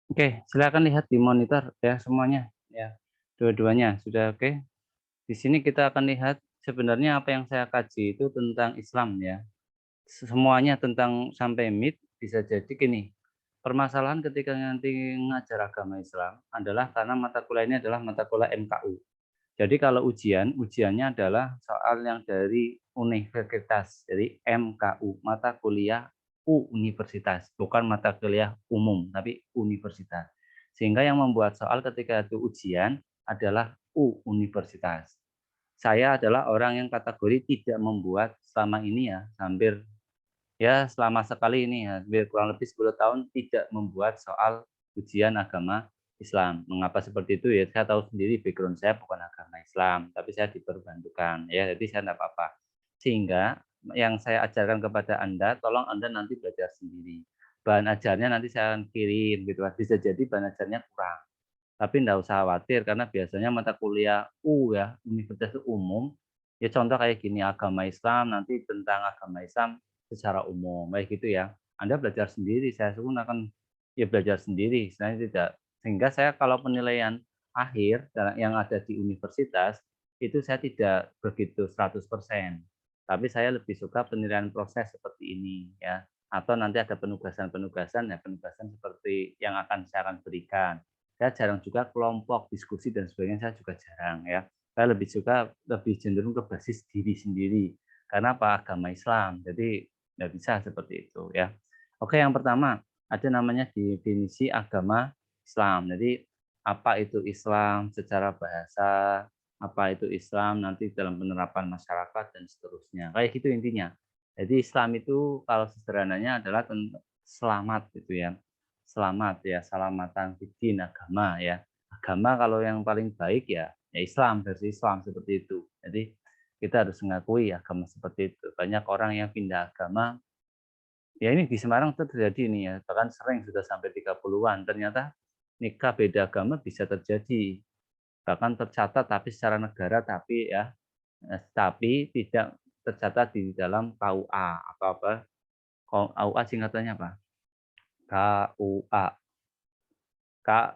Oke, silakan lihat di monitor ya semuanya ya. Dua-duanya sudah oke. Di sini kita akan lihat sebenarnya apa yang saya kaji itu tentang Islam ya. Semuanya tentang sampai mid bisa jadi gini. Permasalahan ketika nanti ngajar agama Islam adalah karena mata kuliah ini adalah mata kuliah MKU. Jadi kalau ujiannya adalah soal yang dari universitas, jadi MKU, mata kuliah universitas, bukan mata kuliah umum, tapi universitas. Sehingga yang membuat soal ketika itu ujian adalah universitas. Saya adalah orang yang kategori tidak membuat selama ini ya, hampir ya selama sekali ini ya, kurang lebih 10 tahun tidak membuat soal ujian agama Islam. Mengapa seperti itu ya? Saya tahu sendiri background saya bukan agama Islam, tapi saya diperbantukan ya, jadi saya tidak apa-apa. Sehingga yang saya ajarkan kepada Anda, tolong Anda nanti belajar sendiri. Bahan ajarnya nanti saya akan kirim gitu. Bisa jadi bahan ajarnya kurang. Tapi enggak usah khawatir karena biasanya mata kuliah ya, universitas umum, ya contoh kayak gini agama Islam, nanti tentang agama Islam secara umum, kayak gitu ya. Anda belajar sendiri, saya pun akan ya belajar sendiri, saya tidak sehingga saya kalau penilaian akhir yang ada di universitas itu saya tidak begitu 100%. Tapi saya lebih suka penilaian proses seperti ini ya. Atau nanti ada penugasan-penugasan ya, penugasan seperti yang akan saya akan berikan. Saya jarang juga kelompok diskusi dan sebagainya, saya juga jarang ya. Saya lebih cenderung ke basis diri sendiri. Karena apa? Agama Islam. Jadi nggak bisa seperti itu ya. Oke, yang pertama ada namanya definisi agama Islam. Jadi apa itu Islam secara bahasa, apa itu Islam nanti dalam penerapan masyarakat dan seterusnya. Kayak gitu intinya. Jadi Islam itu kalau sederhananya adalah selamat gitu ya. Selamat ya, selamatan fiddin agama ya. Agama kalau yang paling baik ya Islam, versi Islam seperti itu. Jadi kita harus mengakui agama seperti itu. Banyak orang yang pindah agama, ya ini di Semarang itu terjadi nih ya, bahkan sering sudah sampai 30-an. Ternyata nikah beda agama bisa terjadi. Bahkan tercatat tapi secara negara tapi tidak tercatat di dalam KUA atau apa? KUA singkatannya apa? KUA.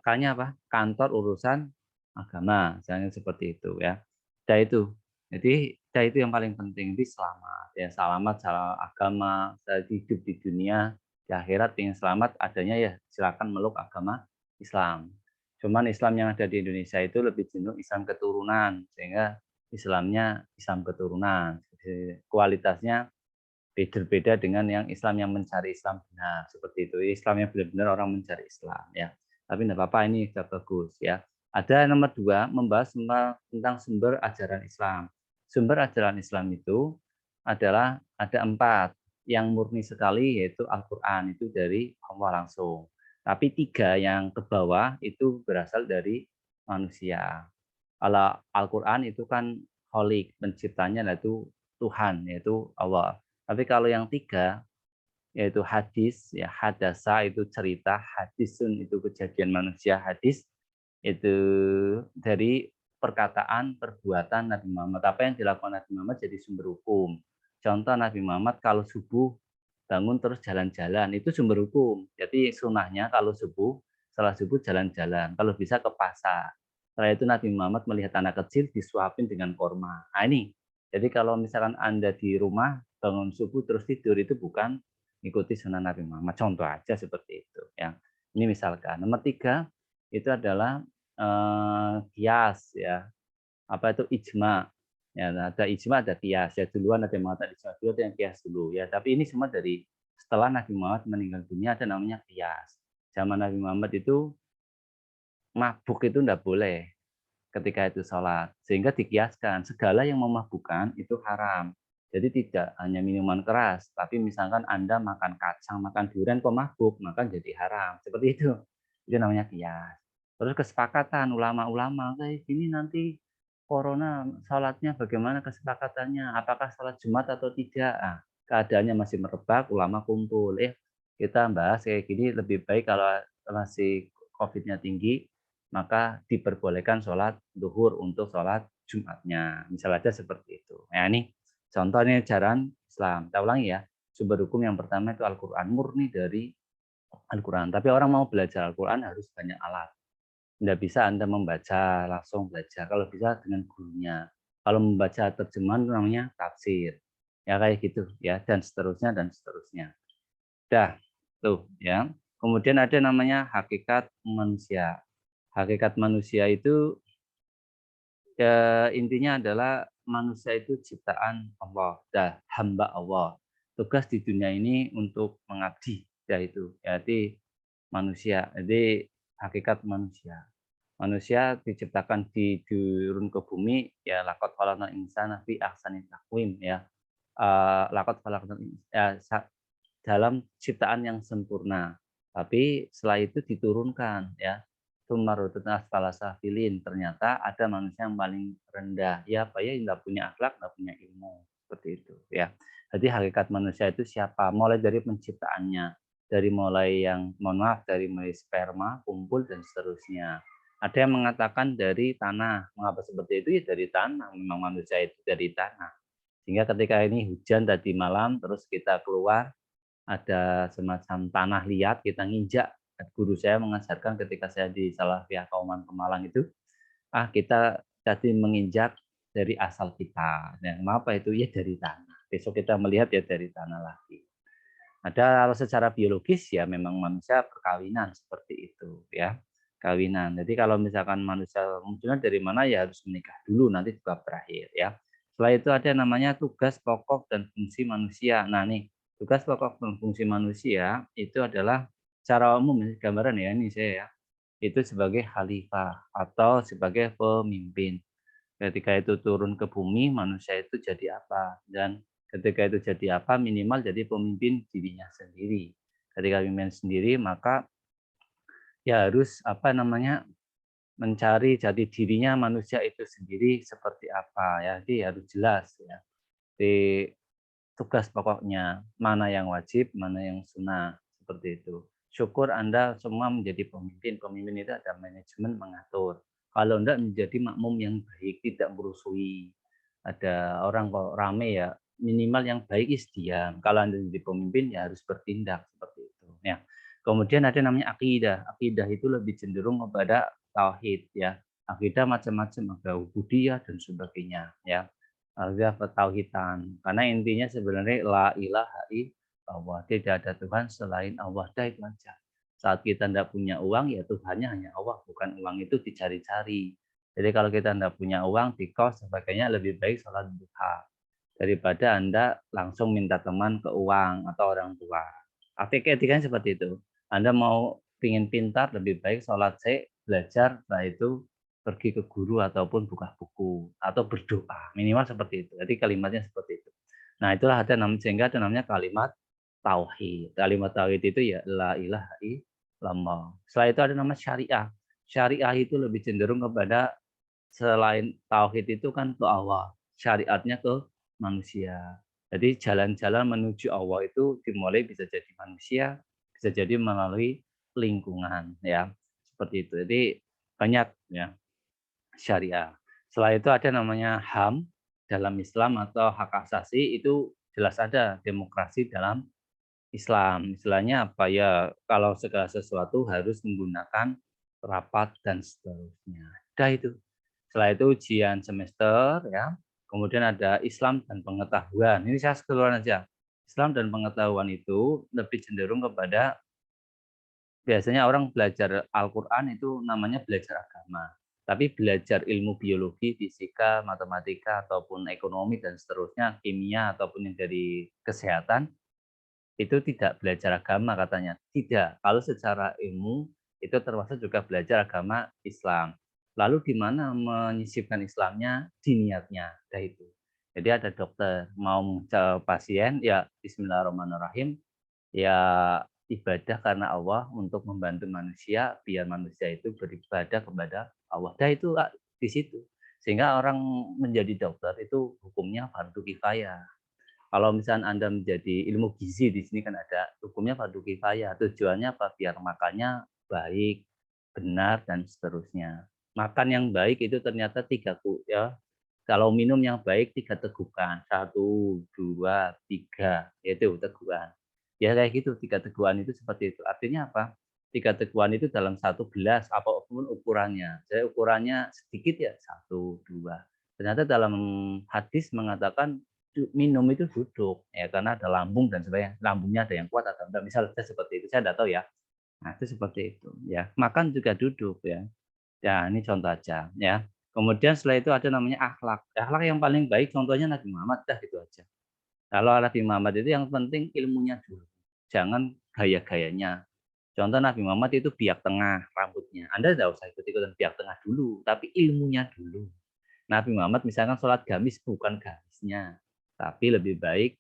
K-nya apa? Kantor Urusan Agama, misalnya seperti itu ya. Itu. Jadi itu yang paling penting di selamat ya, selamat salah agama, hidup di dunia, di akhirat ingin selamat adanya ya silakan meluk agama Islam. Cuman Islam yang ada di Indonesia itu lebih cenderung Islam keturunan sehingga Islamnya Islam keturunan. Jadi, kualitasnya berbeda dengan yang Islam yang mencari Islam benar seperti itu. Islam yang benar-benar orang mencari Islam ya. Tapi tidak apa-apa ini sudah bagus ya. Ada nomor 2 membahas tentang sumber ajaran Islam. Sumber ajaran Islam itu adalah ada 4 yang murni sekali yaitu Al-Quran itu dari Allah langsung. Tapi 3 yang ke bawah itu berasal dari manusia. Kalau Al-Quran itu kan holik, penciptanya yaitu Tuhan, yaitu Allah. Tapi kalau yang 3 yaitu hadis, ya hadasa itu cerita, hadisun itu kejadian manusia, hadis itu dari perkataan, perbuatan Nabi Muhammad. Apa yang dilakukan Nabi Muhammad jadi sumber hukum. Contoh Nabi Muhammad kalau subuh bangun terus jalan-jalan, itu sumber hukum. Jadi sunnahnya kalau subuh, setelah subuh jalan-jalan. Kalau bisa ke pasar. Setelah itu Nabi Muhammad melihat anak kecil disuapin dengan korma. Nah ini, jadi kalau misalkan Anda di rumah bangun subuh terus tidur itu bukan ikuti sunnah Nabi Muhammad. Contoh aja seperti itu. Ya. Ini misalkan. Nomor 3 itu adalah kias ya. Apa itu ijma? Ya, ada ijma, ada kias. Ya duluan ada yang mengatakan ijma dulu, ada yang kias dulu. Ya, tapi ini semua dari setelah Nabi Muhammad meninggal dunia ada namanya kias. Zaman Nabi Muhammad itu mabuk itu enggak boleh ketika itu sholat. Sehingga dikiaskan, segala yang memabukkan itu haram. Jadi tidak hanya minuman keras, tapi misalkan Anda makan kacang, makan durian kok mabuk, maka jadi haram. Seperti itu. Itu namanya kias. Terus kesepakatan ulama-ulama, kayak gini nanti corona sholatnya bagaimana kesepakatannya? Apakah sholat Jumat atau tidak? Nah, keadaannya masih merebak, ulama kumpul. Kita bahas kayak gini lebih baik kalau masih COVID-nya tinggi, maka diperbolehkan sholat duhur untuk sholat Jumatnya. Misal aja seperti itu. Nah ini contohnya ajaran Islam. Kita ulangi ya. Sumber hukum yang pertama itu Al-Quran, murni dari Al-Quran. Tapi orang mau belajar Al-Quran harus banyak alat. Tidak bisa Anda membaca langsung belajar. Kalau bisa dengan gurunya. Kalau membaca terjemahan itu namanya tafsir. Ya kayak gitu ya, dan seterusnya dan seterusnya. Dah, tuh ya. Kemudian ada namanya hakikat manusia. Hakikat manusia itu ya, intinya adalah manusia itu ciptaan Allah, dah hamba Allah. Tugas di dunia ini untuk mengabdi, yaitu jadi manusia. Jadi hakikat manusia. Manusia diciptakan turun ke bumi ya laqad khalaqnal insana fi ahsani taqwim ya. Laqad khalaqnal ya dalam ciptaan yang sempurna. Tapi setelah itu diturunkan ya. Tumarutuna asfala safilin. Ternyata ada manusia yang paling rendah. Ya, apa ya, nggak punya akhlak, nggak punya ilmu. Seperti itu ya. Jadi hakikat manusia itu siapa? Mulai dari penciptaannya. Dari mulai yang, mohon maaf, dari mulai sperma, kumpul, dan seterusnya. Ada yang mengatakan dari tanah. Mengapa seperti itu? Ya dari tanah. Memang manusia itu dari tanah. Sehingga ketika ini hujan tadi malam, terus kita keluar, ada semacam tanah liat, kita nginjak. Guru saya mengajarkan ketika saya di Salafiyah Kauman Pemalang itu, kita tadi menginjak dari asal kita. Nah, apa itu? Ya dari tanah. Besok kita melihat ya dari tanah lagi. Ada kalau secara biologis ya memang manusia perkawinan seperti itu ya. Kawinan. Jadi kalau misalkan manusia munculnya dari mana ya harus menikah dulu nanti juga berakhir ya. Setelah itu ada namanya tugas pokok dan fungsi manusia. Nah, nih tugas pokok dan fungsi manusia itu adalah secara umum gambaran ya ini saya ya. Itu sebagai khalifah atau sebagai pemimpin. Ketika itu turun ke bumi, manusia itu jadi apa? Dan ketika itu jadi apa, minimal jadi pemimpin dirinya sendiri. Ketika pemimpin sendiri, maka ya harus apa namanya mencari jati dirinya manusia itu sendiri seperti apa ya. Jadi harus jelas ya. Di tugas pokoknya mana yang wajib, mana yang sunnah seperti itu. Syukur Anda semua menjadi pemimpin. Pemimpin itu ada manajemen mengatur. Kalau enggak menjadi makmum yang baik, tidak merusui. Ada orang kok rame ya, minimal yang baik is diam. Kalau Anda menjadi pemimpin ya harus bertindak seperti itu. Ya. Kemudian ada namanya akidah. Akidah itu lebih cenderung kepada tauhid ya. Akidah macam-macam, ada ubudiyah dan sebagainya ya. Ada petauhidan. Karena intinya sebenarnya la ilaha illallah. Tidak ada Tuhan selain Allah. Dah itu aja. Saat kita tidak punya uang, ya Tuhannya hanya Allah. Bukan uang itu dicari-cari. Jadi kalau kita tidak punya uang, di kos, sebagainya, lebih baik sholat duha. Daripada Anda langsung minta teman ke uang atau orang tua. Etikanya seperti itu. Anda mau ingin pintar, lebih baik sholat belajar, setelah itu pergi ke guru ataupun buka buku atau berdoa minimal seperti itu. Jadi kalimatnya seperti itu. Nah itulah ada namanya sehingga ada namanya kalimat tauhid. Kalimat tauhid itu ya la ilaha illallah. Setelah itu ada nama syariah. Syariah itu lebih cenderung kepada selain tauhid itu kan ke Allah, syariatnya ke manusia. Jadi jalan-jalan menuju Allah itu dimulai bisa jadi manusia, bisa jadi melalui lingkungan ya. Seperti itu. Jadi banyak ya syariah. Setelah itu ada namanya HAM dalam Islam atau hak asasi itu jelas ada demokrasi dalam Islam. Istilahnya apa ya? Kalau segala sesuatu harus menggunakan rapat dan seterusnya. Dah itu. Setelah itu ujian semester ya. Kemudian ada Islam dan pengetahuan. Ini saya keluar aja. Islam dan pengetahuan itu lebih cenderung kepada biasanya orang belajar Al-Quran itu namanya belajar agama. Tapi belajar ilmu biologi, fisika, matematika, ataupun ekonomi, dan seterusnya, kimia, ataupun yang dari kesehatan, itu tidak belajar agama katanya. Tidak. Kalau secara ilmu, itu termasuk juga belajar agama Islam. Lalu di mana menyisipkan Islamnya? Di niatnya. Itu. Jadi ada dokter, mau pasien, ya bismillahirrahmanirrahim, ya ibadah karena Allah untuk membantu manusia biar manusia itu beribadah kepada Allah. Dan itu di situ. Sehingga orang menjadi dokter itu hukumnya fardu kifayah. Kalau misalnya Anda menjadi ilmu gizi di sini kan ada hukumnya fardu kifayah. Tujuannya apa? Biar makannya baik, benar dan seterusnya. Makan yang baik itu ternyata 3 ya Kalau minum yang baik 3 tegukan, 1, 2, 3, itu tegukan. Ya kayak gitu, 3 tegukan itu seperti itu. Artinya apa? 3 tegukan itu dalam 1 gelas apapun ukurannya. Saya ukurannya sedikit ya 1, 2. Ternyata dalam hadis mengatakan minum itu duduk ya karena ada lambung dan sebagainya. Lambungnya ada yang kuat atau enggak. Misalnya seperti itu, saya enggak tahu ya. Nah, itu seperti itu ya. Makan juga duduk ya. Ya, ini contoh aja ya. Kemudian setelah itu ada namanya akhlak. Akhlak yang paling baik contohnya Nabi Muhammad dah gitu aja. Kalau Nabi Muhammad itu yang penting ilmunya dulu. Jangan gaya-gayanya. Contoh Nabi Muhammad itu biak tengah rambutnya. Anda tidak usah ikut-ikutan biak tengah dulu, tapi ilmunya dulu. Nabi Muhammad misalkan sholat gamis bukan gamisnya, tapi lebih baik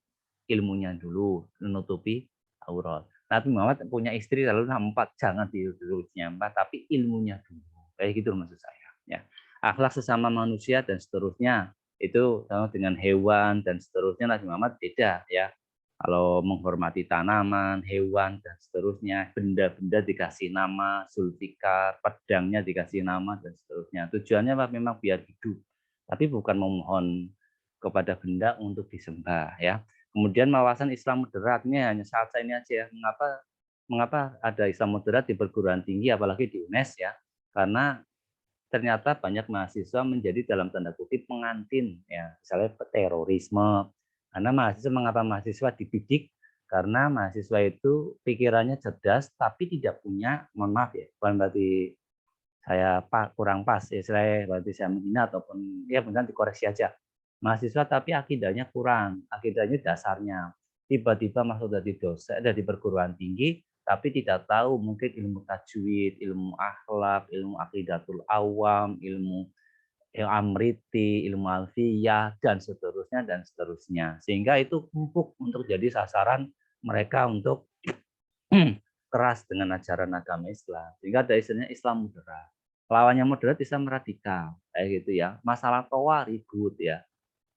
ilmunya dulu menutupi aurat. Nabi Muhammad punya istri lalu 4, jangan diurusnya 4, tapi ilmunya dulu. Kayak gitu maksud saya. Ya, akhlak sesama manusia dan seterusnya itu sama dengan hewan dan seterusnya Nabi Muhammad beda ya. Kalau menghormati tanaman, hewan dan seterusnya, benda-benda dikasih nama, Zulfikar, pedangnya dikasih nama dan seterusnya. Tujuannya apa? Memang biar hidup, tapi bukan memohon kepada benda untuk disembah ya. Kemudian wawasan Islam moderatnya hanya saat ini aja ya. Mengapa mengapa ada Islam moderat di perguruan tinggi apalagi di UNES ya? Karena ternyata banyak mahasiswa menjadi dalam tanda kutip pengantin ya, misalnya terorisme. Karena mengapa mahasiswa dibidik? Karena mahasiswa itu pikirannya cerdas tapi tidak punya, mohon maaf ya, bukan berarti saya kurang pas ya, saya berarti saya menghina ataupun ya benar dikoreksi aja. Mahasiswa tapi akidahnya kurang, akidahnya dasarnya. Tiba-tiba masuk dari dosen dari perguruan tinggi tapi tidak tahu mungkin ilmu tajwid, ilmu akhlak, ilmu akidatul awam, ilmu amriti, ilmu alfiyah dan seterusnya. Sehingga itu empuk untuk jadi sasaran mereka untuk keras dengan ajaran agama Islam. Sehingga ada istilahnya Islam moderat. Lawannya moderat Islam radikal, kayak gitu ya. Masalah toa ribut ya,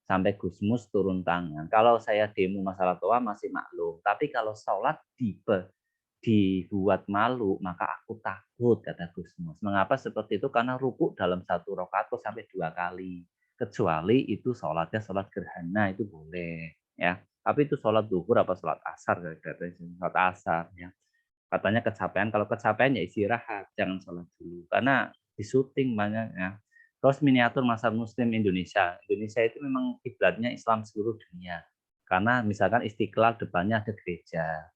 sampai Gusmus turun tangan. Kalau saya demo masalah toa masih maklum, tapi kalau sholat dibuat malu, maka aku takut, kata Gusmus. Mengapa seperti itu? Karena rukuk dalam 1 rakaat sampai 2 kali. Kecuali itu sholatnya sholat gerhana, itu boleh. Ya. Tapi itu sholat duhur apa sholat asar, sholat asar. Ya. Katanya kecapean, kalau kecapean ya istirahat, jangan sholat dulu. Karena di syuting banyak ya. Terus miniatur masa muslim Indonesia. Indonesia itu memang kiblatnya Islam seluruh dunia. Karena misalkan Istiqlal depannya ada gereja.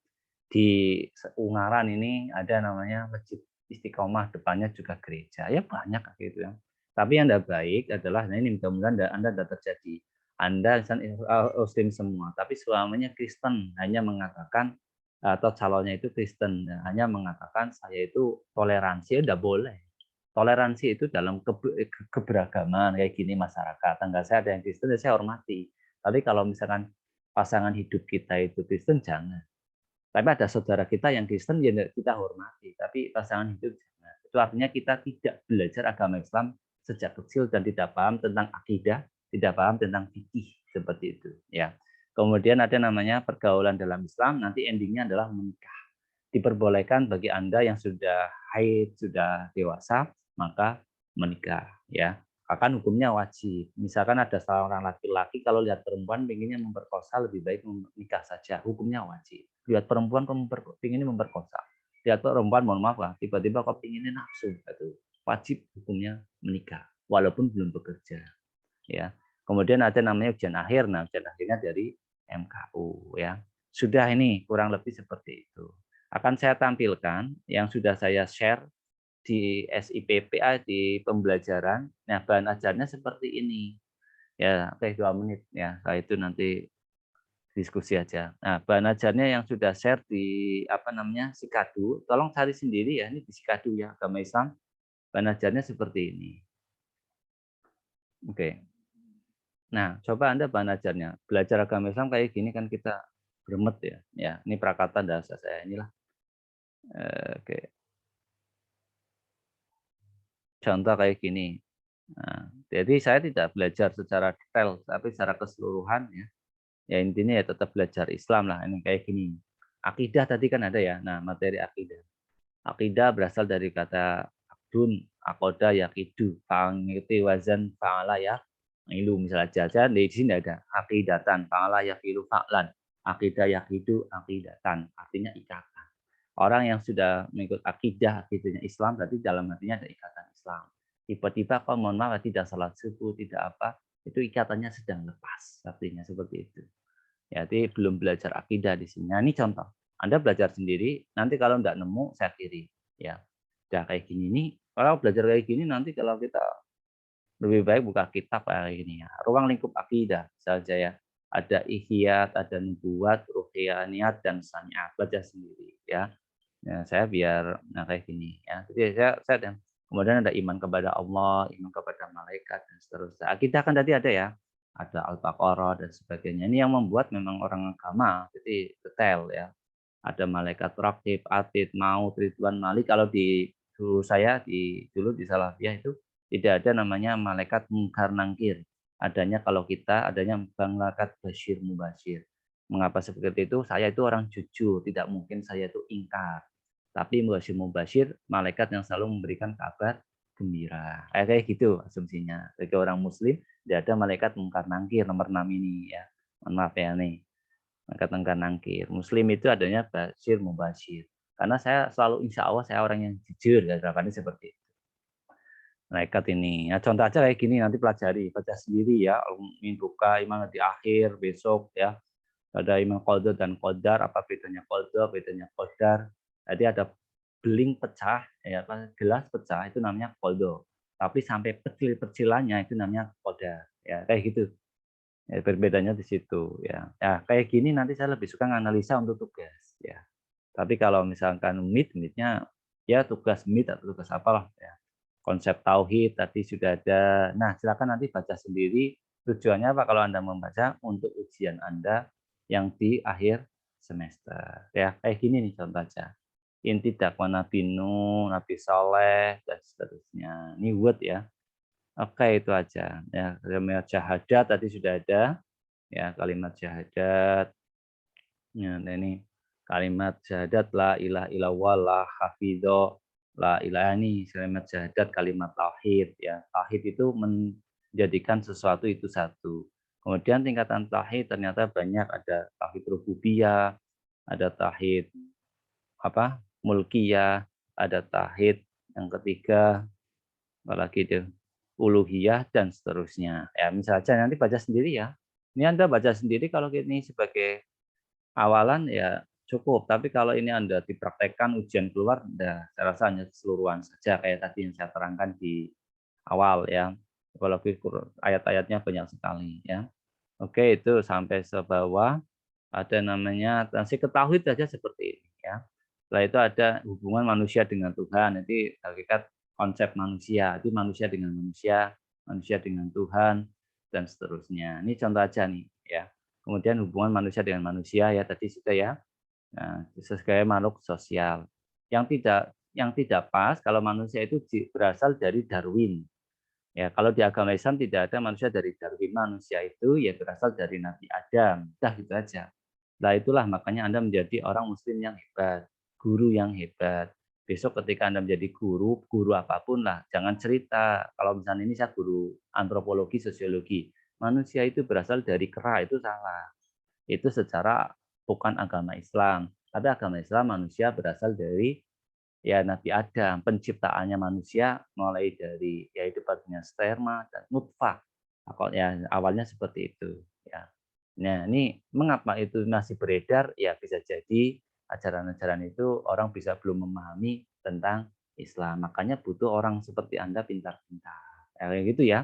Di Ungaran ini ada namanya Masjid Istiqomah, depannya juga gereja. Ya banyak gitu ya. Tapi yang tidak baik adalah, nah ini mudah-mudahan Anda tidak terjadi. Anda Muslim semua, tapi suaminya Kristen, hanya mengatakan atau calonnya itu Kristen, hanya mengatakan saya itu toleransi, tidak boleh. Toleransi itu dalam keberagaman kayak gini masyarakat. Tangga saya ada yang Kristen, saya hormati. Tapi kalau misalkan pasangan hidup kita itu Kristen, jangan. Tapi ada saudara kita yang Kristen, ya kita hormati. Tapi pasangan hidup jangan. Itu artinya kita tidak belajar agama Islam sejak kecil dan tidak paham tentang akidah, tidak paham tentang fikih seperti itu. Ya. Kemudian ada namanya pergaulan dalam Islam, nanti endingnya adalah menikah. Diperbolehkan bagi Anda yang sudah haid, sudah dewasa, maka menikah. Ya, akan hukumnya wajib. Misalkan ada seorang laki-laki kalau lihat perempuan pengennya memperkosa, lebih baik menikah saja. Hukumnya wajib. Lihat perempuan kamu pengennya memperkosa. Lihat perempuan, mohon maaf lah, tiba-tiba kau pengennya nafsu, itu wajib hukumnya menikah, walaupun belum bekerja. Ya. Kemudian ada namanya ujian akhir. Nah, ujian akhirnya dari MKU ya. Sudah ini kurang lebih seperti itu. Akan saya tampilkan yang sudah saya share di SIPPA di pembelajaran. Nah, bahan ajarnya seperti ini. Ya, oke 2 menit ya. Nah, itu nanti diskusi aja. Nah, bahan ajarnya yang sudah share di apa namanya Sikadu, tolong cari sendiri ya. Ini di Sikadu ya, agama Islam. Bahan ajarnya seperti ini. Oke. Nah, coba Anda bahan ajarnya. Belajar agama Islam kayak gini kan kita gremet ya. Ya, ini prakata dasar saya inilah. Oke. Contoh kayak gini. Nah, jadi saya tidak belajar secara detail, tapi secara keseluruhan ya. Ya intinya ya tetap belajar Islam lah. Ini kayak gini. Akidah tadi kan ada ya. Nah, materi akidah. Akidah berasal dari kata abdun, akoda, yakidu, fa'angiti, wazan, fa'ala ya. Ilu misalnya aja di sini ada akidatan, fa'ala yaqilu fa'lan. Akidah yaqidu akidatan, artinya ikatan. Orang yang sudah mengikut akidahnya Islam, berarti dalam hatinya ada ikatan Islam. Tiba-tiba kok mohon maaf tidak salat subuh, tidak apa, itu ikatannya sedang lepas, artinya seperti itu. Ya, jadi belum belajar akidah di sini. Nah, ini contoh. Anda belajar sendiri, nanti kalau enggak nemu, saya kirim. Ya, udah kayak gini nih. Kalau belajar kayak gini, nanti kalau kita lebih baik buka kitab kayak gini ya. Ruang lingkup akidah saja ya. Ada ihyat, ada nubuat, ruhiyaniat, dan saniat. Baca sendiri ya. Ya, saya biar nah kayak gini ya. Jadi saya dan kemudian ada iman kepada Allah, iman kepada malaikat dan seterusnya. Akidah kan tadi ada ya. Ada Al-Baqarah dan sebagainya. Ini yang membuat memang orang agama jadi detail ya. Ada malaikat Raqib, Atid, Maut, Ridwan, Malik. Kalau di dulu saya dulu di Salafiyah itu tidak ada namanya malaikat mungkar nangkir. Adanya kalau kita adanya malaikat basyir mubashir. Mengapa seperti itu? Saya itu orang jujur, tidak mungkin saya itu ingkar. Tapi mubashir mubashir malaikat yang selalu memberikan kabar gembira. Kayak gitu asumsinya. Bagi orang muslim tidak ada malaikat mungkar nangkir nomor 6 ini ya. Mohon maaf ya nih. Malaikat mungkar nangkir. Muslim itu adanya basyir mubashir. Karena saya selalu insya Allah saya orang yang jujur ya, harapannya seperti itu. Malaikat ini. Ya, contoh aja kayak gini nanti pelajari, baca sendiri ya. Min buka iman di akhir besok ya. Ada iman qadar dan qadar, apa bedanya qadar, bedanya qadar. Jadi ada beling pecah, ya apa gelas pecah itu namanya qadar. Tapi sampai kecil-kecilannya itu namanya qadar. Ya, kayak gitu. Ya, berbedanya di situ ya. Ya, kayak gini nanti saya lebih suka analisa untuk tugas ya. Tapi kalau misalkan mitnya ya tugas mit atau tugas apalah ya. Konsep tauhid tadi sudah ada. Nah, silakan nanti baca sendiri. Tujuannya apa kalau Anda membaca untuk ujian Anda yang di akhir semester. Ya, kayak gini nih contoh aja. Inti dakwah Nabi Nuh, Nabi Saleh, dan seterusnya. Ini word ya. Oke, itu aja. Ya, kalimat syahadat tadi sudah ada. Ya, kalimat syahadat. Ya, nah ini kalimat syahadat la ilaha illallah la hafidho la ilaha ini kalimat syahadat kalimat tauhid ya. Tauhid itu menjadikan sesuatu itu satu. Kemudian tingkatan tauhid ternyata banyak, ada tauhid rububiyah, ada tauhid apa? Mulkiyah, ada tauhid yang ketiga apalagi itu uluhiyah dan seterusnya. Ya, misalnya nanti baca sendiri ya. Ini Anda baca sendiri kalau ini sebagai awalan ya cukup, tapi kalau ini Anda dipraktekkan ujian keluar, saya rasa hanya keseluruhan saja kayak tadi yang saya terangkan di awal ya. Apalagi ayat-ayatnya banyak sekali ya. Oke, itu sampai sebawah ada namanya transisi ketahui saja seperti ini ya. Setelah itu ada hubungan manusia dengan Tuhan. Nanti hakikat konsep manusia, itu manusia dengan manusia, manusia dengan Tuhan dan seterusnya. Ini contoh aja nih ya. Kemudian hubungan manusia dengan manusia ya tadi sudah ya. Nah, sebagai makhluk sosial. Yang tidak pas kalau manusia itu berasal dari Darwin. Ya, kalau di agama Islam tidak ada manusia dari Darwin. Manusia itu ya berasal dari Nabi Adam. Dah gitu aja. Nah, itulah makanya Anda menjadi orang muslim yang hebat, guru yang hebat. Besok ketika Anda menjadi guru, guru apapun lah, jangan cerita kalau misalnya ini saya guru antropologi, sosiologi. Manusia itu berasal dari kera, itu salah. Itu secara bukan agama Islam. Tapi agama Islam manusia berasal dari ya Nabi Adam, penciptaannya manusia mulai dari yaitu pada sperma dan nutfah. Awalnya seperti itu ya. Nah, ini mengapa itu masih beredar? Ya bisa jadi ajaran-ajaran itu orang bisa belum memahami tentang Islam. Makanya butuh orang seperti Anda pintar-pintar. Ya, kayak gitu ya.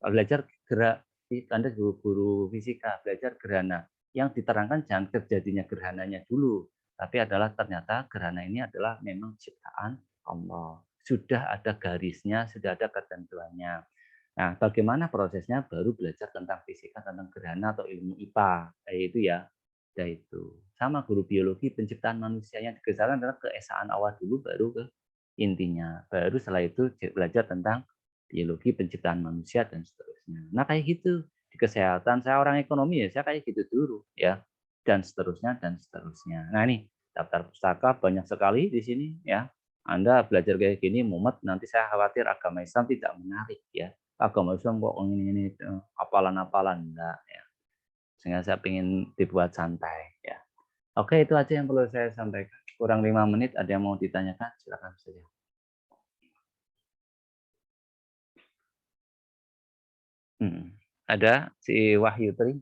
Belajar gerak Anda guru fisika, belajar gerhana. Yang diterangkan jangan terjadinya gerhananya dulu, tapi adalah ternyata gerhana ini adalah memang ciptaan Allah. Sudah ada garisnya, sudah ada ketentuannya. Nah, bagaimana prosesnya baru belajar tentang fisika, tentang gerhana atau ilmu IPA. Kayak itu ya. Ya itu. Sama guru biologi penciptaan manusia yang digesarkan adalah keesaan awal dulu baru ke intinya. Baru setelah itu belajar tentang biologi penciptaan manusia dan seterusnya. Nah, kayak gitu. Di kesehatan saya orang ekonomi ya, saya kayak gitu dulu ya. Dan seterusnya dan seterusnya. Nah, ini daftar pustaka banyak sekali di sini ya. Anda belajar kayak gini mumet, nanti saya khawatir agama Islam tidak menarik ya. agama Islam kok ini hafalan-hafalan enggak ya. Sehingga saya ingin dibuat santai ya. Oke, itu aja yang perlu saya sampaikan. Kurang 5 menit, ada yang mau ditanyakan? Silakan saja. Ada si Wahyu Tri,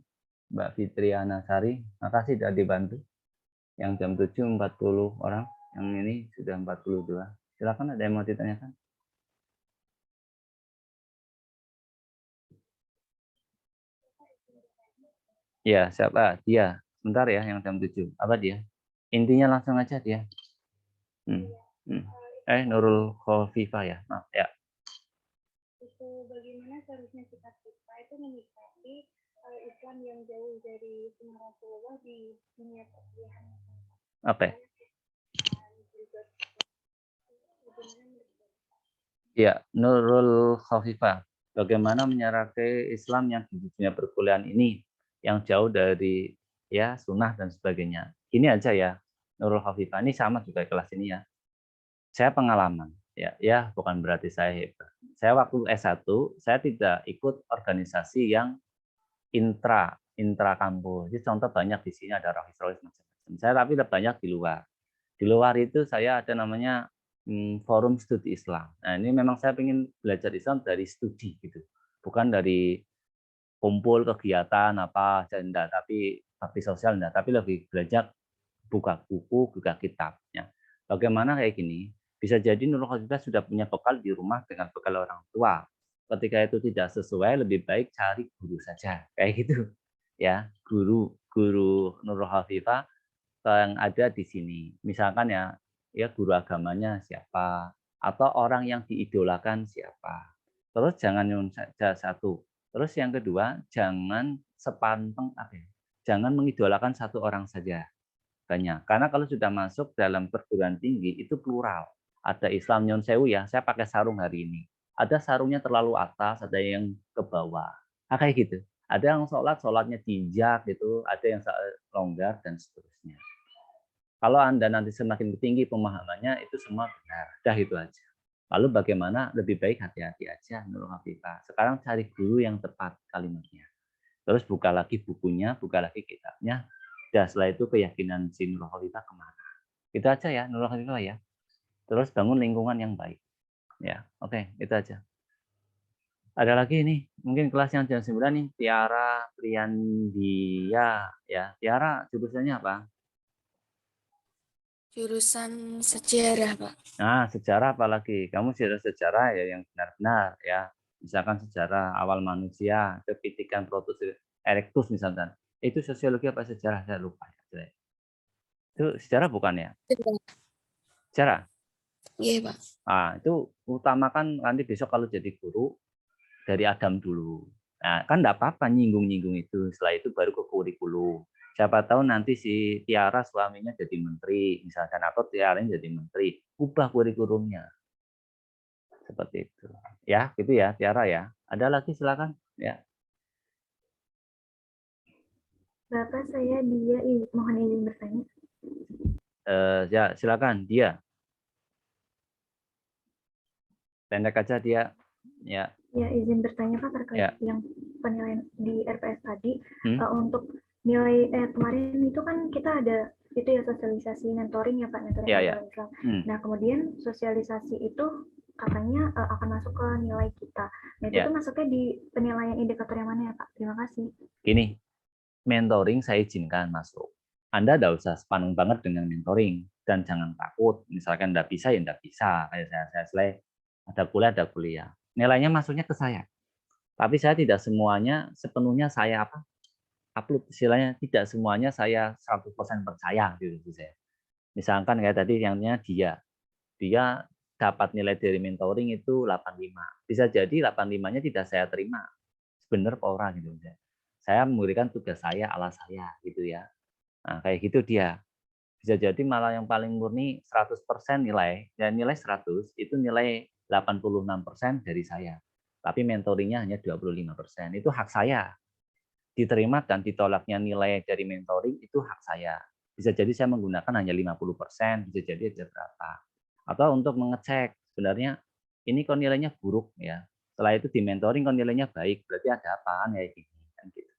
Mbak Fitriana Sari, makasih sudah dibantu. Yang jam 7.40 orang, yang ini sudah 42. Silakan, ada yang mau ditanyakan? Ya, siapa? Dia. Sebentar ya, yang jam 7. Apa dia? Intinya langsung aja dia. Hmm. Hmm. Nurul Khofifah ya. Maaf ya. Itu bagaimana seharusnya sikap kita itu menyikapi Islam yang jauh dari sunnah Rasulullah di dunia perkuliahan. Oke. Ya, Nurul Khofifah. Bagaimana menyerahkan Islam yang di dunia perkuliahan ini yang jauh dari ya sunnah dan sebagainya. Ini aja ya, Nurul Khofifah. Ini sama juga kelas ini ya. Saya pengalaman, ya bukan berarti saya hebat. Saya waktu S1, saya tidak ikut organisasi yang intra kampus. Jadi contoh banyak di sini ada rohis macam-macam. Saya tapi banyak di luar. Di luar itu saya ada namanya forum studi Islam. Nah ini memang saya ingin belajar Islam dari studi gitu, bukan dari kumpul kegiatan apa enggak, tapi bakti sosial enggak, tapi lebih belajar buka buku, buka kitabnya. Bagaimana kayak gini? Bisa jadi Nurul Khofifah sudah punya bekal di rumah dengan bekal orang tua. Ketika itu tidak sesuai, lebih baik cari guru saja. Kayak gitu. Ya, guru Nurul Khofifah yang ada di sini. Misalkan ya guru agamanya siapa atau orang yang diidolakan siapa. Terus jangan yang saja satu. Terus yang kedua, jangan sepanteng apa ya? Jangan mengidolakan satu orang saja banyak. Karena kalau sudah masuk dalam perguruan tinggi itu plural. Ada Islam Nyon Sewu ya, saya pakai sarung hari ini. Ada sarungnya terlalu atas, ada yang ke bawah. Nah, kayak gitu. Ada yang sholatnya tinjak gitu, ada yang longgar dan seterusnya. Kalau Anda nanti semakin tinggi pemahamannya itu semua benar. Dah itu aja. Lalu bagaimana lebih baik hati-hati aja Nurul Khofifah. Sekarang cari guru yang tepat kalimatnya. Terus buka lagi bukunya, buka lagi kitabnya. Dan setelah itu keyakinan si Nurul Khofifah kemana. Itu aja ya Nurul Khofifah ya. Terus bangun lingkungan yang baik. Ya, oke, itu aja. Ada lagi nih, mungkin kelas yang jam 9 nih, Tiara Priandia ya. Tiara jurusannya apa? Jurusan sejarah, Pak. Nah, sejarah apalagi? Kamu sejarah ya yang benar-benar ya. Misalkan sejarah awal manusia, kepitikan Protus Erectus misalkan. Itu sosiologi apa sejarah? Saya lupa. Itu sejarah bukan ya? Sejarah? Iya, Pak. Nah, itu utamakan nanti besok kalau jadi guru dari Adam dulu. Nah, kan enggak apa-apa nyinggung-nyinggung itu. Setelah itu baru ke kurikulum. Siapa tahu nanti si Tiara suaminya jadi menteri, misalkan, atau Tiaranya jadi menteri. Ubah kurikulumnya. Seperti itu. Ya, gitu ya, Tiara ya. Ada lagi silakan. Ya. Bapak saya dia mohon izin bertanya. Ya, silakan dia. Pendek aja dia. Ya. Ya, izin bertanya Pak terkait Ya. yang penilaian di RPS tadi. Untuk nilai kemarin itu kan kita ada itu ya sosialisasi mentoring ya Pak, mentoring ya. Islam. Nah, kemudian sosialisasi itu katanya akan masuk ke nilai kita. Nah, itu tuh masuknya di penilaian indikator yang mana ya Pak? Terima kasih. Gini, mentoring saya izinkan masuk. Anda tidak usah sepaneng banget dengan mentoring dan jangan takut. Misalkan tidak bisa ya tidak bisa. Kayak saya selesai ada kuliah. Nilainya masuknya ke saya. Tapi saya tidak semuanya sepenuhnya saya upload istilahnya, tidak semuanya saya 100% percaya gitu saya. Misalkan kayak tadi yangnya dia dapat nilai dari mentoring itu 85. Bisa jadi 85-nya tidak saya terima. Benar apa orang gitu. Saya memberikan tugas saya ala saya gitu ya. Nah, kayak gitu dia. Bisa jadi malah yang paling murni 100% nilai, dan nilai 100 itu nilai 86% dari saya. Tapi mentoringnya hanya 25%. Itu hak saya. Diterima dan ditolaknya nilai dari mentoring itu hak saya. Bisa jadi saya menggunakan hanya 50%, bisa jadi ada berapa. Atau untuk mengecek sebenarnya ini kok nilainya buruk ya. Setelah itu di mentoring kalau nilainya baik, berarti ada apaan ya gini kan gitu.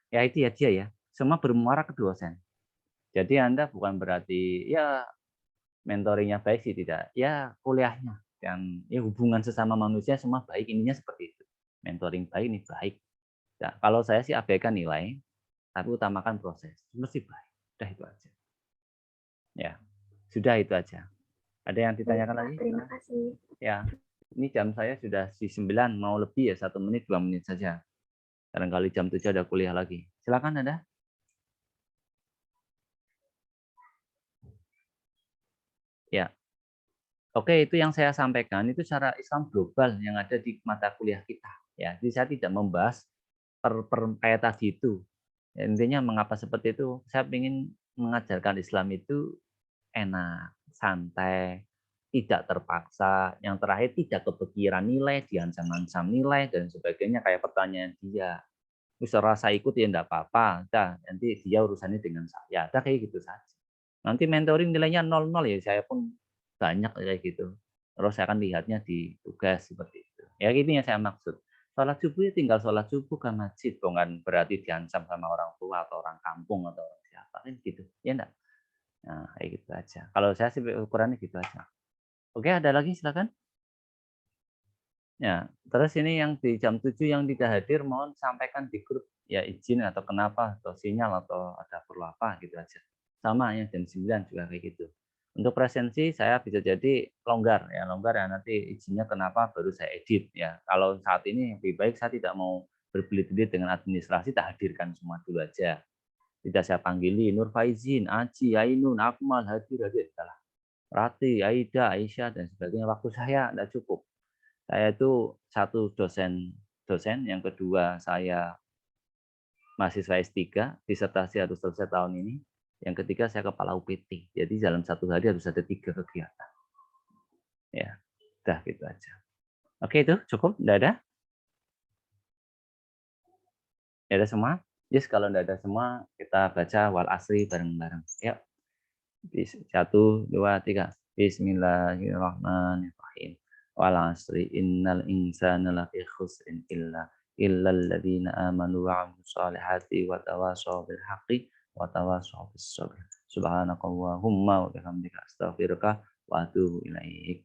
Ya itu ya dia ya. Semua bermuara ke dosen. Jadi Anda bukan berarti ya mentoringnya baik sih tidak. Ya kuliahnya dan ya hubungan sesama manusia semua baik, intinya seperti itu. Mentoring baik ini baik. Nah, kalau saya sih abaikan nilai, tapi utamakan proses. Mesti baik. Sudah itu aja. Ya, sudah itu aja. Ada yang ditanyakan lagi? Terima kasih. Ya, ini jam saya sudah di 9, mau lebih ya 1 menit 2 menit saja. Barangkali jam 7 ada kuliah lagi. Silakan ada. Ya, oke, itu yang saya sampaikan itu secara Islam global yang ada di mata kuliah kita. Ya, jadi saya tidak membahas per kayak tadi itu. Ya, intinya mengapa seperti itu? Saya ingin mengajarkan Islam itu enak, santai, tidak terpaksa. Yang terakhir tidak kepikiran nilai, diancam-ancam nilai dan sebagainya kayak pertanyaan dia. Bisa rasa ikut ya enggak apa-apa. Dah, nanti dia urusannya dengan saya. Dah kayak gitu saja. Nanti mentoring nilainya 0 ya saya pun banyak kayak gitu. Terus saya akan lihatnya di tugas seperti itu. Ya gitu yang saya maksud. Sholat subuh ya tinggal sholat subuh ke masjid, bukan berarti diancam sama orang tua atau orang kampung atau orang siapa kan gitu. Ya enggak? Nah, kayak gitu aja. Kalau saya sih ukurannya gitu aja. Oke, ada lagi silakan. Ya, terus ini yang di jam 7 yang tidak hadir mohon sampaikan di grup ya izin atau kenapa atau sinyal atau ada perlu apa gitu aja. Sama yang jam 9 juga kayak gitu. Untuk presensi saya bisa jadi longgar ya nanti izinnya kenapa baru saya edit ya. Kalau saat ini lebih baik saya tidak mau berbelit-belit dengan administrasi, tak hadirkan semua dulu aja. Tidak saya panggili Nur Faizin, Aji, Ainun, Akmal, hadir. Salah. Rati, Aida, Aisyah dan sebagainya. Waktu saya tidak cukup. Saya itu satu dosen, yang kedua saya mahasiswa S3, disertasi harus selesai tahun ini. Yang ketiga saya kepala UPT. Jadi dalam satu hari harus ada 3 kegiatan. Ya, udah gitu aja. Oke itu cukup, enggak ada? Enggak ada semua? Yes, kalau enggak ada semua kita baca wal asri bareng-bareng. Yuk. 1, 2, 3. Bismillahirrahmanirrahim. Wal asri innal insana lafi khusrin illal ladzina amanu wa 'amilus solihati wa tawashaw bil haqqi wa tawashaw bis sabr. Subhanakallahumma wa bihamdika astaghfiruka wa atubu ilaik.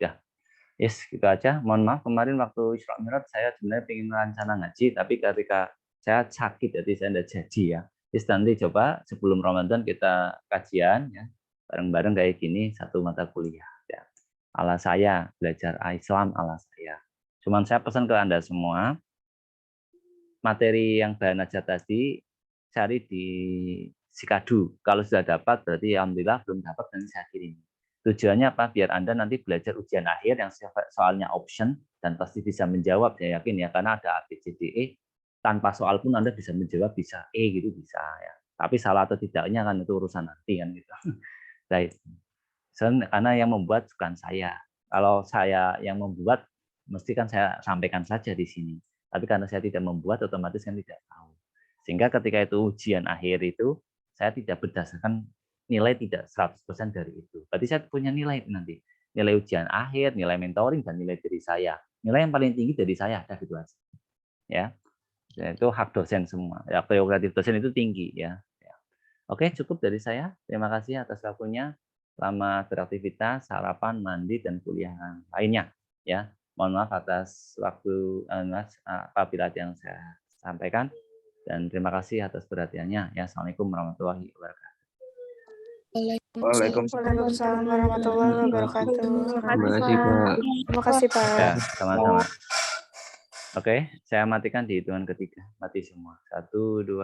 Yes, gitu aja. Mohon maaf kemarin waktu Isra Mi'raj saya sebenarnya ingin rencana ngaji, tapi ketika saya sakit jadi saya tidak jadi ya. Yes, nanti coba sebelum Ramadan kita kajian ya bareng-bareng kayak gini satu mata kuliah ya. Ala saya belajar Islam ala saya. Cuman saya pesan ke Anda semua materi yang bahan aja tadi cari di Sikadu. Kalau sudah dapat berarti alhamdulillah, belum dapat nanti saya kirim. Tujuannya apa? Biar Anda nanti belajar ujian akhir yang soalnya option dan pasti bisa menjawab, saya yakin ya, karena ada A, B, C, D, E. Tanpa soal pun Anda bisa menjawab, bisa E gitu bisa ya. Tapi salah atau tidaknya kan itu urusan nanti kan gitu. Baik. Karena yang membuat bukan saya. Kalau saya yang membuat, mesti kan saya sampaikan saja di sini. Tapi karena saya tidak membuat, otomatis kan tidak tahu. Sehingga ketika itu ujian akhir itu, saya tidak berdasarkan nilai tidak 100% dari itu. Berarti saya punya nilai nanti. Nilai ujian akhir, nilai mentoring, dan nilai dari saya. Nilai yang paling tinggi dari saya, ada gitu aja. Ya. Dan itu hak dosen semua. Ya, prerogatif dosen itu tinggi ya. Oke, cukup dari saya. Terima kasih atas waktunya. Selamat beraktivitas, sarapan, mandi, dan kuliah lainnya. Ya, mohon maaf atas waktu apabila yang saya sampaikan. Dan terima kasih atas perhatiannya. Ya, Assalamualaikum warahmatullahi wabarakatuh. Waalaikumsalam. Waalaikumsalam warahmatullahi wabarakatuh. Terima kasih, Pak. Terima kasih, Pak. Ya, sama-sama. Oke, saya matikan di hitungan ketiga. Mati semua. 1, 2,